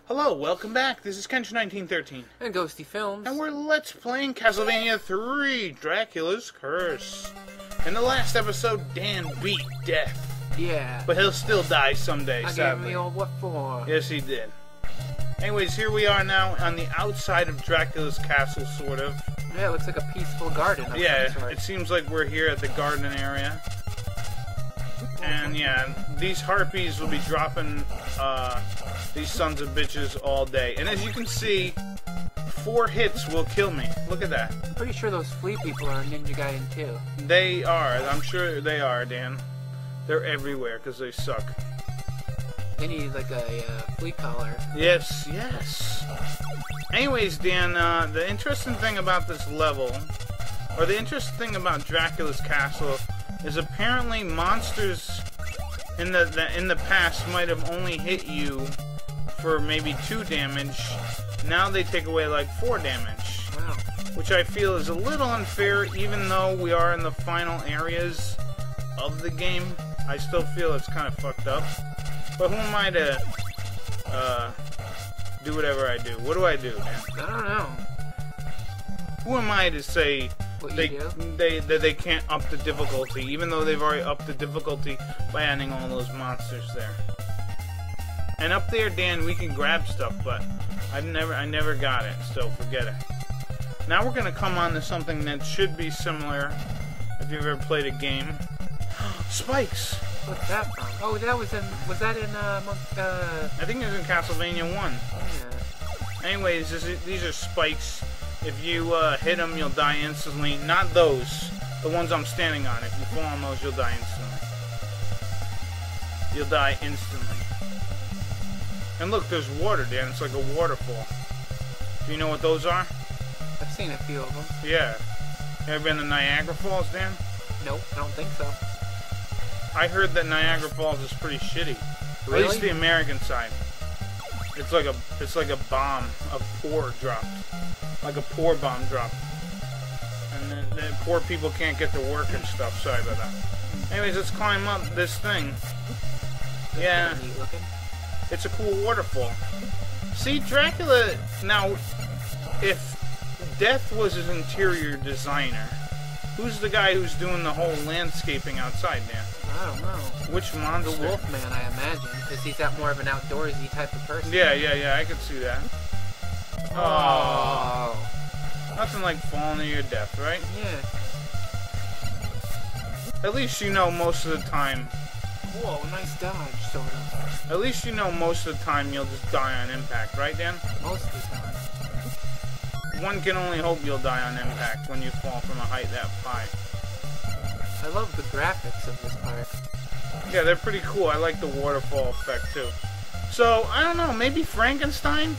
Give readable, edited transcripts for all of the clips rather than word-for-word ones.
Hello, welcome back. This is Kenshin1913. And Ghostyfilms. And we're Let's Playing Castlevania 3, Dracula's Curse. In the last episode, Dan beat death. Yeah. But he'll still die someday, I sadly. gave him the old what for. Yes, he did. Anyways, here we are now on the outside of Dracula's castle, sort of. Yeah, it looks like a peaceful garden of some sort. It seems like we're here at the garden area. And yeah, these harpies will be dropping these sons of bitches all day. And as you can see, 4 hits will kill me. Look at that. I'm pretty sure those flea people are Ninja Gaiden too. They are. I'm sure they are, Dan. They're everywhere because they suck. They need like a flea collar. Yes, yes. Anyways, Dan, the interesting thing about this level, or the interesting thing about Dracula's castle, is apparently monsters in the past might have only hit you for maybe 2 damage. Now they take away like 4 damage. Wow. Which I feel is a little unfair, even though we are in the final areas of the game. I still feel it's kind of fucked up. But who am I to do whatever I do? What do I do, man? I don't know. Who am I to say What they can't up the difficulty, even though they've already upped the difficulty by adding all those monsters there? And up there, Dan, we can grab stuff, but I never got it, so forget it. Now we're gonna come on to something that should be similar if you've ever played a game. Spikes! What's that from? Oh, that was in. Was that in I think it was in Castlevania 1. Yeah. Anyways, these are spikes. If you hit them, you'll die instantly. Not those. The ones I'm standing on. If you fall on those, you'll die instantly. You'll die instantly. And look, there's water, Dan. It's like a waterfall. Do you know what those are? I've seen a few of them. Yeah. You ever been to Niagara Falls, Dan? Nope, I don't think so. I heard that Niagara Falls is pretty shitty. Really? At least the American side. It's like a bomb, a pour dropped. Like a pour bomb dropped. And then the poor people can't get to work and stuff. Sorry about that. Anyways, let's climb up this thing. Yeah. Neat looking. It's a cool waterfall. See, Dracula, now, if Death was his interior designer, who's the guy who's doing the whole landscaping outside, Dan? I don't know. Which monster? The Wolfman, I imagine, because he's that more of an outdoorsy type of person. Yeah, I could see that. Oh. Nothing like falling to your death, right? Yeah. At least you know most of the time. Whoa, nice dodge, sort of. At least you know most of the time you'll just die on impact, right, Dan? Most of the time. One can only hope you'll die on impact when you fall from a height that high. I love the graphics of this part. Yeah, they're pretty cool. I like the waterfall effect, too. So, I don't know, maybe Frankenstein?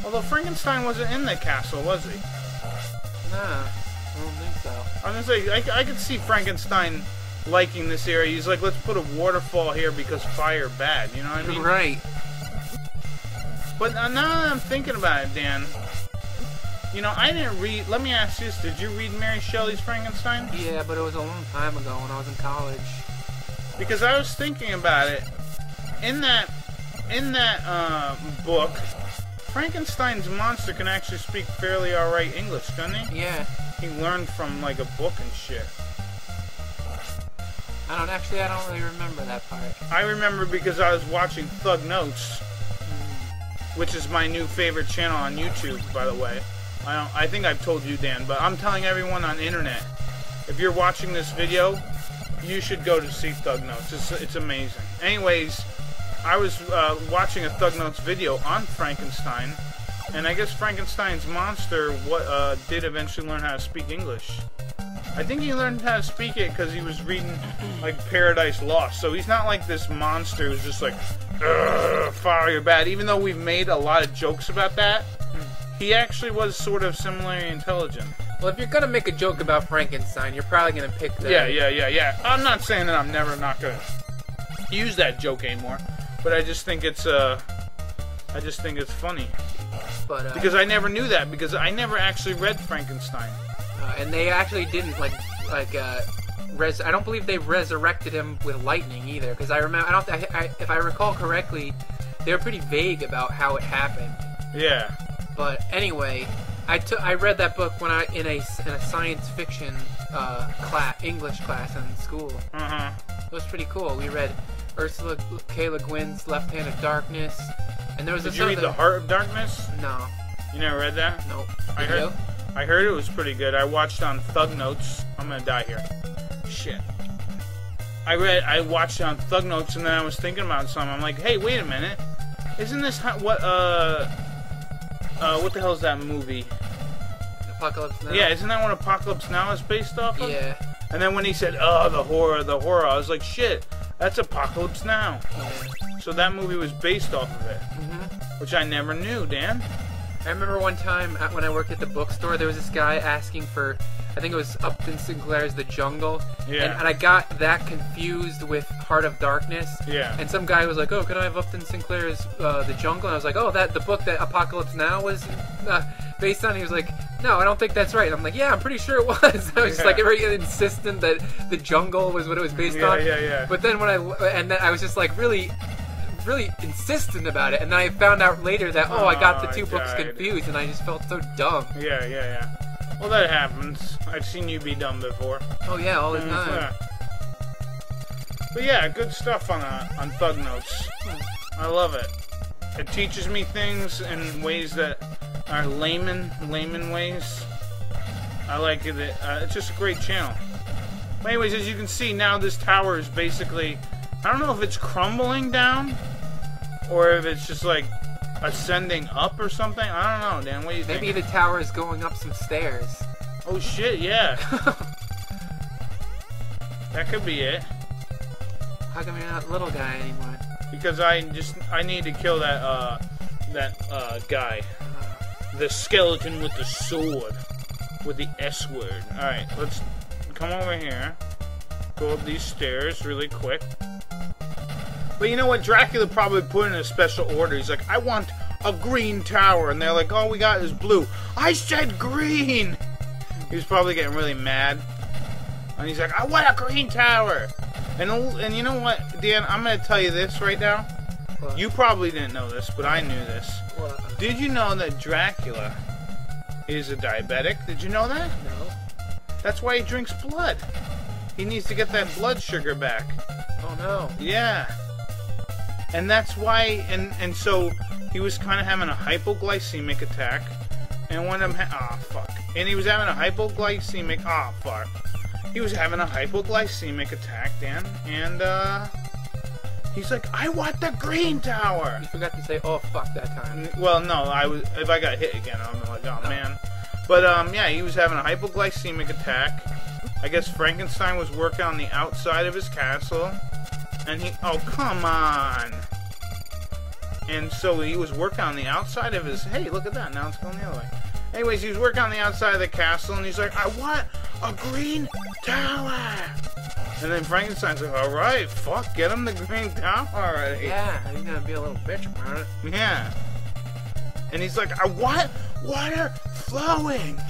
Although Frankenstein wasn't in the castle, was he? Nah, I don't think so. I'm gonna say, I could see Frankenstein liking this area. He's like, let's put a waterfall here because fire bad, you know what I mean? Right. But now that I'm thinking about it, Dan, you know, I didn't read, let me ask you this, did you read Mary Shelley's Frankenstein? Yeah, but it was a long time ago when I was in college. Because I was thinking about it, in that book, Frankenstein's monster can actually speak fairly alright English, doesn't he? Yeah. He learned from like a book and shit. I don't really remember that part. I remember because I was watching Thug Notes, which is my new favorite channel on YouTube, by the way. I think I've told you, Dan, but I'm telling everyone on the internet, if you're watching this video, you should go to see Thug Notes. It's amazing. Anyways, I was watching a Thug Notes video on Frankenstein, and I guess Frankenstein's monster did eventually learn how to speak English. I think he learned how to speak it because he was reading, like, Paradise Lost. So he's not like this monster who's just like, fire, you're bad. Even though we've made a lot of jokes about that, he actually was sort of similarly intelligent. Well, if you're gonna make a joke about Frankenstein, you's probably gonna pick the... Yeah. I'm not saying that I'm never not gonna use that joke anymore, but I just think it's funny. But, because I never knew that, because I never actually read Frankenstein. And they actually didn't, I don't believe they resurrected him with lightning either, because I remember, if I recall correctly, they were pretty vague about how it happened. Yeah. But anyway, I read that book when in a science fiction English class in school. It was pretty cool. We read Ursula K. Le Guin's Left Hand of Darkness, and there was Did you read The Heart of Darkness? No. You never read that? Nope. I heard it was pretty good. I watched on Thug Notes. I'm gonna die here. Shit. I watched it on Thug Notes, and then I was thinking about something. I'm like, hey, wait a minute. Isn't this what the hell is that movie? Apocalypse Now? Yeah, isn't that what Apocalypse Now is based off of? Yeah. And then when he said, oh, the horror, I was like, shit, that's Apocalypse Now. Yeah. So that movie was based off of it. Which I never knew, Dan. I remember one time when I worked at the bookstore, there was this guy asking for, I think it was Upton Sinclair's The Jungle. Yeah. And I got that confused with Heart of Darkness. Yeah. And some guy was like, oh, could I have Upton Sinclair's The Jungle? And I was like, oh, the book that Apocalypse Now was based on? He was like, no, I don't think that's right. And I'm like, yeah, I'm pretty sure it was. I was just like very insistent that The Jungle was what it was based on. Yeah. But then then I was just like really insistent about it, and then I found out later that I got the two books confused, and I just felt so dumb. Yeah. Well, that happens. I've seen you be dumb before. Oh yeah, all the time. Yeah. But yeah, good stuff on Thug Notes. I love it. It teaches me things in ways that are layman ways. I like it. It's just a great channel. But anyways, as you can see now, this tower is basically, I don't know if it's crumbling down or if it's just like ascending up or something. I don't know, Dan. What do you think? Maybe the tower is going up some stairs. Oh shit, yeah. That could be it. How come you're not little guy anymore? Because I need to kill that guy. The skeleton with the sword. With the S word. Alright, let's come over here. Go up these stairs really quick. But you know what? Dracula probably put in a special order. He's like, I want a green tower. And they're like, all we got is blue. I said green! He was probably getting really mad. And he's like, I want a green tower! And you know what, Dan? I'm going to tell you this right now. What? You probably didn't know this, but I knew this. What? Did you know that Dracula is a diabetic? Did you know that? No. That's why he drinks blood. He needs to get that blood sugar back. Oh no. Yeah. And that's why, and so he was kind of having a hypoglycemic attack, and one of them, and he was having a hypoglycemic, he was having a hypoglycemic attack, Dan, and he's like, I want the green tower. You forgot to say, oh fuck, that time. Well, no, if I got hit again, I'm like, oh man. But yeah, he was having a hypoglycemic attack. I guess Frankenstein was working on the outside of his castle. And oh, come on. And so he was working on the outside of his, hey, look at that, now it's going the other way. Anyways, he was working on the outside of the castle, and he's like, I want a green tower. And then Frankenstein's like, alright, fuck, get him the green tower already. Yeah, he's gonna be a little bitch about it. Yeah. And he's like, I want water flowing.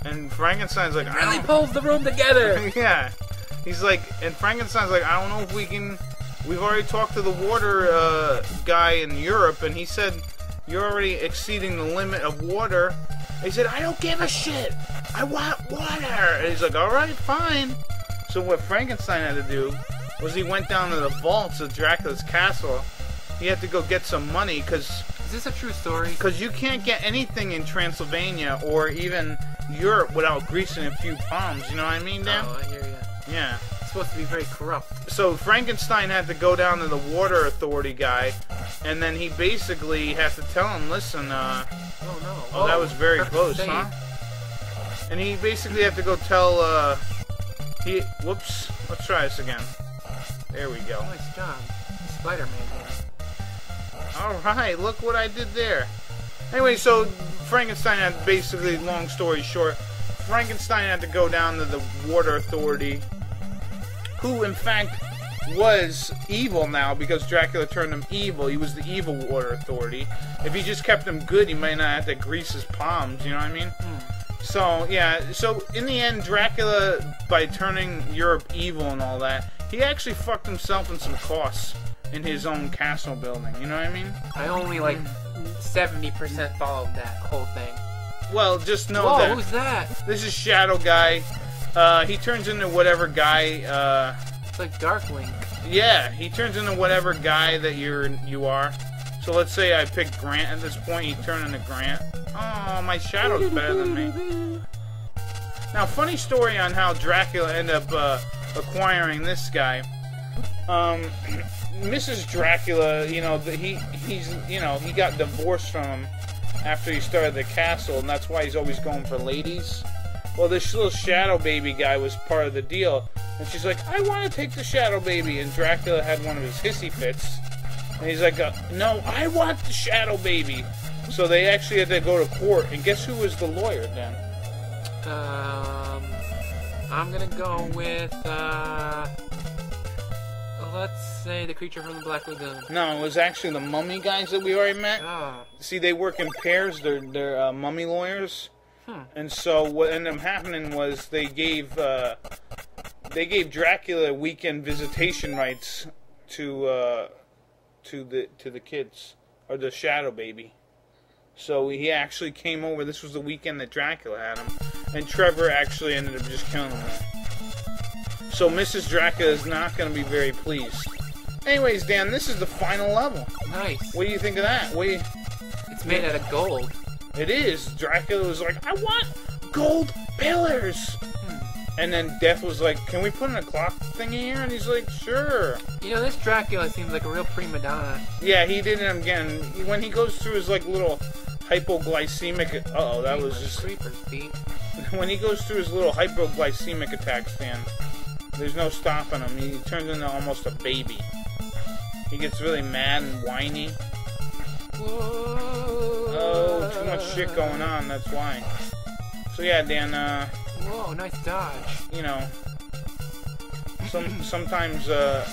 And Frankenstein's like, Really pulls the room together. Yeah. He's like, and Frankenstein's like, I don't know if we can, we've already talked to the water guy in Europe, and he said, you're already exceeding the limit of water. He said, I don't give a shit. I want water. And he's like, alright, fine. So what Frankenstein had to do was he went down to the vaults of Dracula's castle. He had to go get some money, because... Is this a true story? Because you can't get anything in Transylvania or even Europe without greasing a few palms, you know what I mean, Dan? Oh, I hear you. Yeah. It's supposed to be very corrupt. So Frankenstein had to go down to the water authority guy, and then he basically had to tell him, listen, oh no. Oh, that was very close, save. huh? And he basically had to go tell, whoops, let's try this again. There we go. Nice job. Spider-Man here. Alright, look what I did there. Anyway, so Frankenstein had basically, long story short, Frankenstein had to go down to the water authority, who in fact was evil now because Dracula turned him evil. He was the evil water authority. If he just kept him good, he might not have to grease his palms, you know what I mean? So, yeah, so in the end, Dracula, by turning Europe evil and all that, he actually fucked himself in some costs. in his own castle building. You know what I mean? I only like 70% followed that whole thing. Well, just know Whoa, that. Who's that? This is Shadow Guy. He turns into whatever guy. It's like Darkwing. Yeah, he turns into whatever guy that you are. So let's say I pick Grant at this point. He turned into Grant. Oh, my Shadow's better than me. Now, funny story on how Dracula ended up acquiring this guy. Mrs. Dracula, you know, he got divorced from him after he started the castle, and that's why he's always going for ladies. Well, this little Shadow Baby guy was part of the deal, and she's like, I want to take the Shadow Baby, and Dracula had one of his hissy fits, and he's like, no, I want the Shadow Baby. So they actually had to go to court, and guess who was the lawyer then? I'm gonna go with, let's say the creature from the Black Lagoon. No, it was actually the mummy guys that we already met. Oh. See, they work in pairs. They're mummy lawyers. And so what ended up happening was they gave Dracula weekend visitation rights to the kids, or the Shadow Baby. So he actually came over. This was the weekend that Dracula had him, and Trevor actually ended up just killing him. So Mrs. Dracula is not going to be very pleased. Anyways, Dan, this is the final level. Nice. What do you think of that? It's made out of gold. It is. Dracula was like, I want gold pillars. And then Death was like, can we put in a clock thing here? And he's like, sure. You know, this Dracula seems like a real prima donna. Yeah, he did it again. When he goes through his like little hypoglycemic... Uh-oh, that was just... Creepers, Pete. When he goes through his little hypoglycemic attacks, Dan, there's no stopping him. He turns into almost a baby. He gets really mad and whiny. Whoa. Oh, too much shit going on, that's why. So yeah, Dan, whoa, nice dodge. You know, sometimes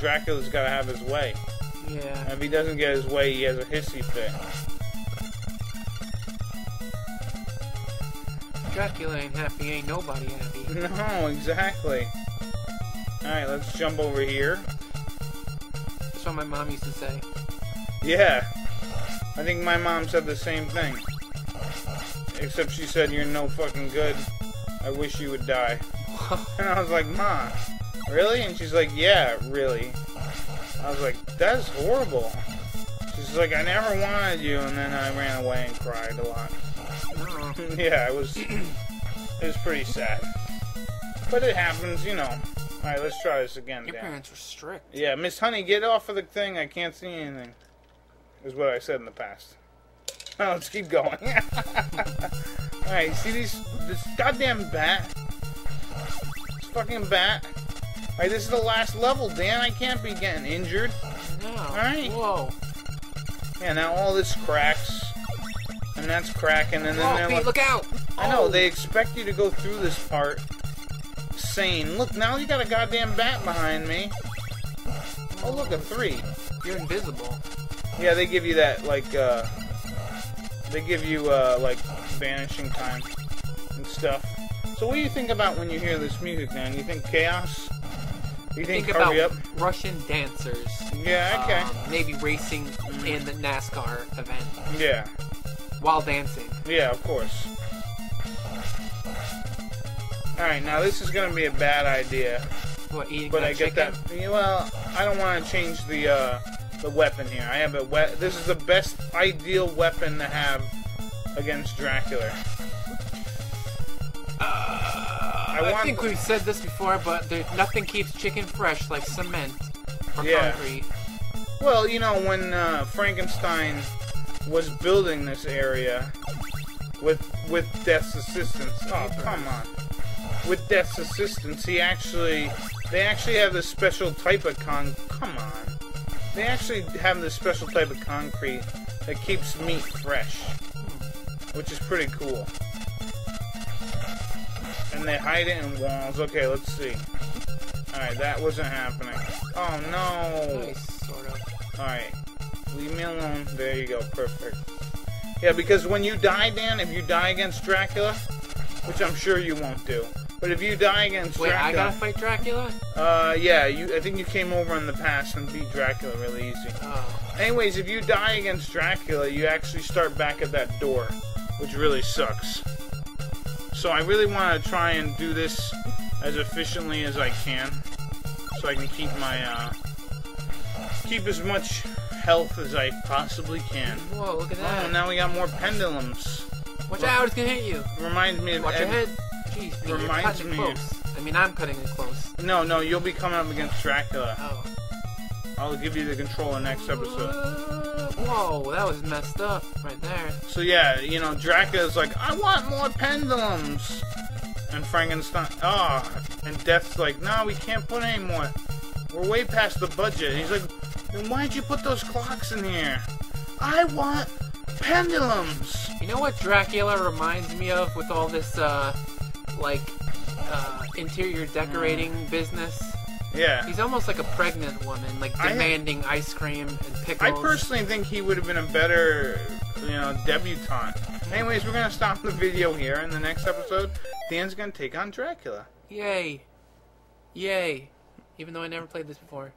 Dracula's gotta have his way. Yeah. And if he doesn't get his way, he has a hissy fit. Dracula ain't happy, ain't nobody happy. No, exactly. Alright, let's jump over here. That's what my mom used to say. Yeah. I think my mom said the same thing. Except she said, you're no fucking good. I wish you would die. And I was like, Ma, really? And she's like, yeah, really. I was like, that's horrible. She's like, I never wanted you, and then I ran away and cried a lot. Yeah, it was pretty sad. But it happens, you know. Alright, let's try this again, Your Dan. parents were strict. Yeah, Miss Honey, get off of the thing. I can't see anything. Is what I said in the past. Oh, let's keep going. Alright, see this goddamn bat? This fucking bat. Alright, this is the last level, Dan. I can't be getting injured. No. Alright. Whoa. Yeah, now all this cracks. And that's cracking, and then they're Pete, like... look out! I know, they expect you to go through this part sane. Look, now you got a goddamn bat behind me. Oh, look, a 3. You're invisible. Yeah, they give you that, like, they give you, like, vanishing time and stuff. So what do you think about when you hear this music, man? You think chaos? You think hurry about up? Russian dancers. Yeah, okay. Maybe racing in the NASCAR event. Yeah. While dancing. Yeah, of course. Alright, now this is going to be a bad idea. What, eating But that I get chicken? that. Well, I don't want to change the weapon here. I have this is the best ideal weapon to have against Dracula. I think we've said this before, but nothing keeps chicken fresh like cement or concrete. Well, you know, when Frankenstein was building this area with Death's assistance. Oh, come on. With Death's assistance, they actually have this special type of They actually have this special type of concrete that keeps meat fresh, which is pretty cool. And they hide it in walls. Okay, let's see. Alright, that wasn't happening. Oh, no. Nice, sort of. Alright. Leave me alone. There you go. Perfect. Yeah, because when you die, Dan, if you die against Dracula, which I'm sure you won't do, But if you die against Wait, Dracula... I gotta fight Dracula? Yeah, I think you came over in the past and beat Dracula really easy. Oh. Anyways, if you die against Dracula, you actually start back at that door, which really sucks. So I really want to try and do this as efficiently as I can, so I can keep my, keep as much health as I possibly can. Whoa, look at that. Oh, now we got more pendulums. Watch out, it's gonna hit you. Reminds me of... Watch your head. Jeez, you're cutting it close. I mean, I'm cutting it close. No, you'll be coming up against Dracula. Oh. I'll give you the controller next episode. Whoa, that was messed up right there. So yeah, you know, Dracula's like, I want more pendulums. And Frankenstein, and Death's like, no, we can't put any more. We're way past the budget. And he's like, then why'd you put those clocks in here? I want pendulums. You know what Dracula reminds me of with all this, interior decorating business? Yeah. He's almost like a pregnant woman, like demanding ice cream and pickles. I personally think he would have been a better, debutante. Anyways, we're going to stop the video here. In the next episode, Dan's going to take on Dracula. Yay. Yay. Even though I never played this before.